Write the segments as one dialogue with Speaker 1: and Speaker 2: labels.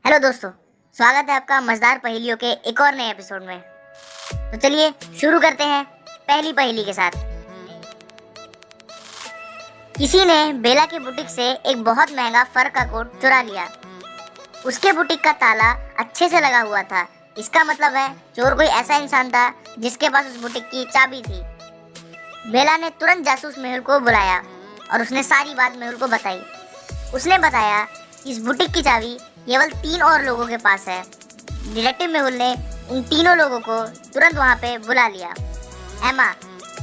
Speaker 1: Hello दोस्तों, स्वागत है आपका मजेदार पहेलियों के एक और नए एपिसोड में। तो चलिए शुरू करते हैं पहली पहेली के साथ। किसी ने बेला की बुटीक से एक बहुत महंगा फर का कोट चुरा लिया। उसके बुटीक का ताला अच्छे से लगा हुआ था। इसका मतलब है चोर कोई ऐसा इंसान था जिसके पास उस बुटीक की चाबी थी। बेला ने तुरंत जासूस मेहुल को बुलाया और उसने सारी बात मेहुल को बताई। उसने बताया कि इस बुटीक की चाबी केवल 3 और लोगों के पास है। डिटेक्टिव मेहुल ने उन तीनों लोगों को तुरंत वहां पे बुला लिया। एमा,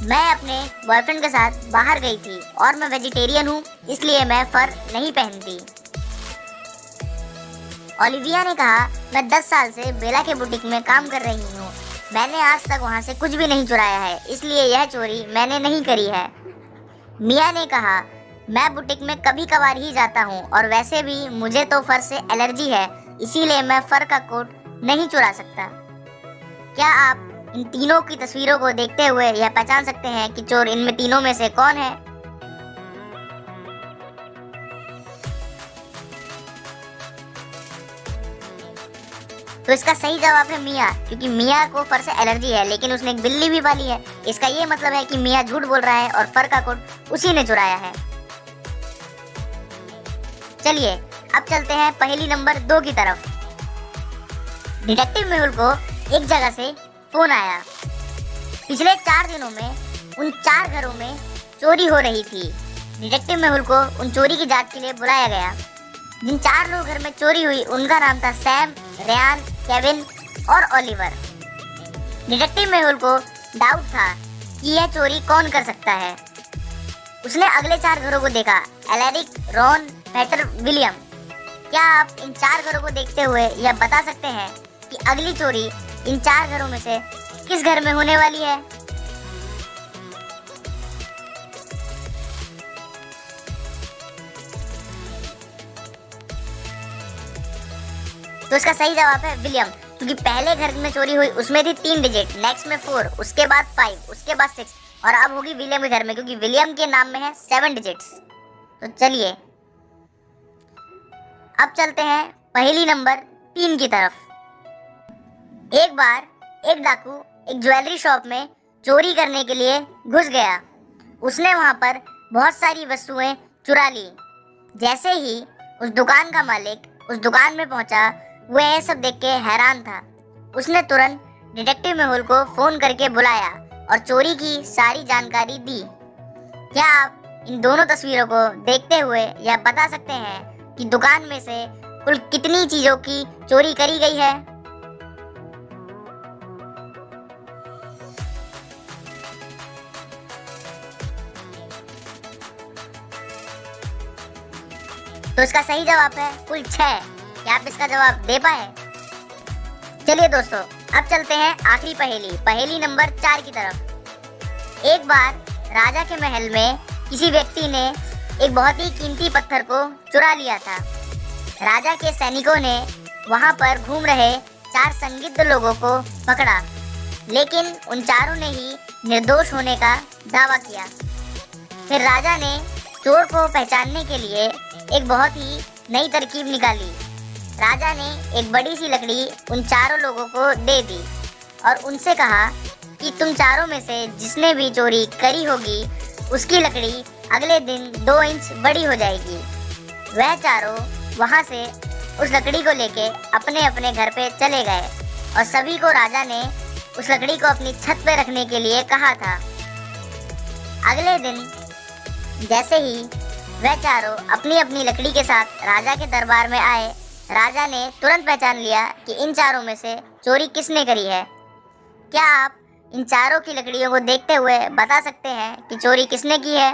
Speaker 1: मैं अपने बॉयफ्रेंड के साथ बाहर गई थी और मैं वेजिटेरियन हूँ, इसलिए मैं फर नहीं पहनती। ओलिविया ने कहा, मैं 10 साल से बेला के बुटीक में काम कर रही हूँ। मैंने आज तक वहाँ से कुछ भी नहीं चुराया है, इसलिए यह चोरी मैंने नहीं करी है। मिया ने कहा, मैं बुटीक में कभी कभार ही जाता हूँ और वैसे भी मुझे तो फर से एलर्जी है, इसीलिए मैं फर का कोट नहीं चुरा सकता। क्या आप इन तीनों की तस्वीरों को देखते हुए यह पहचान सकते हैं कि चोर इनमें तीनों में से कौन है? तो इसका सही जवाब है मिया, क्योंकि मिया को फर से एलर्जी है, लेकिन उसने एक बिल्ली भी पाली है। इसका ये मतलब है कि मिया झूठ बोल रहा है और फर का कोट उसी ने चुराया है। चलिए अब चलते हैं पहेली नंबर 2 की तरफ। डिटेक्टिव मेहुल को एक जगह से फोन आया। पिछले 4 दिनों में उन 4 घरों में चोरी हो रही थी। डिटेक्टिव मेहुल को उन चोरी की जांच के लिए बुलाया गया। जिन 4 लोग घर में चोरी हुई उनका नाम था सैम, रेयान, केविन और ओलिवर। डिटेक्टिव मेहुल को डाउट था कि यह चोरी कौन कर सकता है। उसने अगले 4 घरों को देखा, एलेरिक, रॉन, पेटर, विलियम। क्या आप इन 4 घरों को देखते हुए यह बता सकते हैं कि अगली चोरी इन 4 घरों में से किस घर में होने वाली है? तो इसका सही जवाब है विलियम, क्योंकि पहले घर में चोरी हुई उसमें थी 3 डिजिट, नेक्स्ट में 4, उसके बाद 5, उसके बाद 6 और अब होगी विलियम के घर में, क्योंकि विलियम के नाम में है 7 डिजिट्स। तो चलिए अब चलते हैं पहेली नंबर 3 की तरफ। एक बार एक डाकू एक ज्वेलरी शॉप में चोरी करने के लिए घुस गया। उसने वहां पर बहुत सारी वस्तुएं चुरा ली। जैसे ही उस दुकान का मालिक उस दुकान में पहुंचा, वह यह सब देख के हैरान था। उसने तुरंत डिटेक्टिव मेहुल को फोन करके बुलाया और चोरी की सारी जानकारी दी। क्या आप इन दोनों तस्वीरों को देखते हुए यह बता सकते हैं कि दुकान में से कुल कितनी चीजों की चोरी करी गई है? तो इसका सही जवाब है कुल 6। क्या आप इसका जवाब दे पाए? चलिए दोस्तों, अब चलते हैं आखिरी पहेली नंबर 4 की तरफ। एक बार राजा के महल में किसी व्यक्ति ने एक बहुत ही कीमती पत्थर को चुरा लिया था। राजा के सैनिकों ने वहां पर घूम रहे 4 संदिग्ध लोगों को पकड़ा, लेकिन उन चारों ने ही निर्दोष होने का दावा किया। फिर राजा ने चोर को पहचानने के लिए एक बहुत ही नई तरकीब निकाली। राजा ने एक बड़ी सी लकड़ी उन चारों लोगों को दे दी और उनसे कहा कि तुम चारों में से जिसने भी चोरी करी होगी उसकी लकड़ी अगले दिन 2 इंच बड़ी हो जाएगी। वह चारों वहां से उस लकड़ी को लेके अपने अपने घर पे चले गए और सभी को राजा ने उस लकड़ी को अपनी छत पे रखने के लिए कहा था। अगले दिन जैसे ही वह चारों अपनी अपनी लकड़ी के साथ राजा के दरबार में आए, राजा ने तुरंत पहचान लिया कि इन चारों में से चोरी किसने करी है। क्या आप इन चारों की लकड़ियों को देखते हुए बता सकते हैं कि चोरी किसने की है?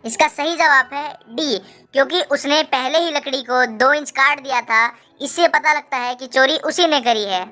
Speaker 1: इसका सही जवाब है डी, क्योंकि उसने पहले ही लकड़ी को 2 इंच काट दिया था। इससे पता लगता है कि चोरी उसी ने करी है।